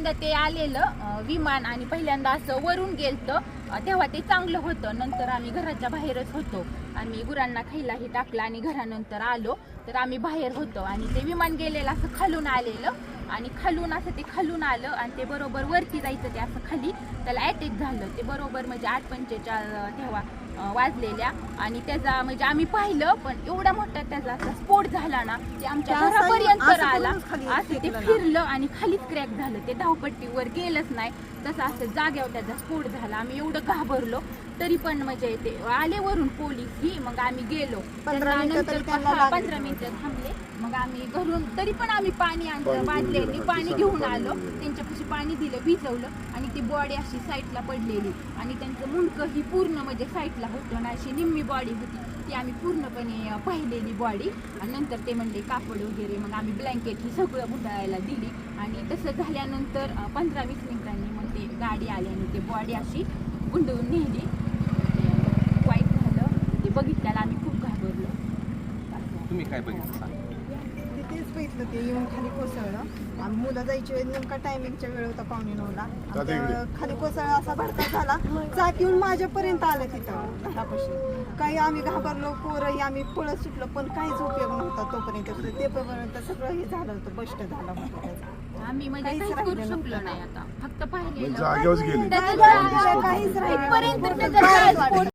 पहिल्यांदा ते आलेलं विमान आणि पहिल्यांदा असं वरून गेलतं तेव्हा ते चांगलं होतं. नंतर आम्ही घराच्या बाहेरच होतो. आम्ही गुरांना खायलाही टाकलं आणि घरानंतर आलो तर आम्ही बाहेर होतो आणि ते विमान गेलेलं असं खालून आलेलं आणि खालून असं ते खालून आलं आणि ते बरोबर वरती जायचं ते असं खाली त्याला अटॅक झालं. ते बरोबर म्हणजे 8:45 तेव्हा वाजलेल्या आणि त्याचा म्हणजे आम्ही पाहिलं पण एवढा मोठा त्याचा असा स्फोट झाला ना ते आमच्या घरापर्यंत आला. असं ते फिरलं आणि खालीच क्रॅक झालं. ते धावपट्टीवर गेलंच नाही तसं असं जाग्यावर त्याचा स्फोट झाला. आम्ही एवढं घाबरलो तरी पण म्हणजे ते आले वरून पोलीस ही मग आम्ही गेलो. 15 मिनिटं थांबले. मग आम्ही घरून तरी पण आम्ही पाणी आणलं बादल्यांनी पाणी घेऊन आलो. त्यांच्यापाशी पाणी दिलं भिजवलं आणि ती बॉडी अशी साईडला पडलेली आणि त्यांचं मुंडकं ही पूर्ण म्हणजे साईडला होतं ना अशी निम्मी बॉडी होती ती आम्ही पूर्णपणे पाहिलेली बॉडी. आणि नंतर ते म्हणले कापड वगैरे मग आम्ही ब्लँकेट ही सगळं गुंडाळायला दिली आणि तसं झाल्यानंतर 15-20 मिनिटांनी मग ते गाडी आली आणि ते बॉडी अशी गुंडळून नेली. वाईट झालं ते बघितल्याला आम्ही खूप घाबरलो. तुम्ही काय बघितलं? तेच बघितलं ते येऊन खाली कोसळलं आणि मुलं जायची वेळ नेमका टायमिंगच्या वेळ होता 8:45ला. खाली कोसळला असा भडका झाला चाक येऊन माझ्यापर्यंत आलं तिथं घरापाशी. काही आम्ही घाबरलो पोरही आम्ही पळत सुटलो पण काहीच उपयोग नव्हता तोपर्यंत. ते पर्यंत सगळं हे झालं होतं बस्ट झालं होतं त्याचा. आम्ही म्हणजे काहीच करू शकलो नाही आता फक्त पाहिलेलं जागेवर गेले. काहीच राहिलं इथपर्यंत त्याचा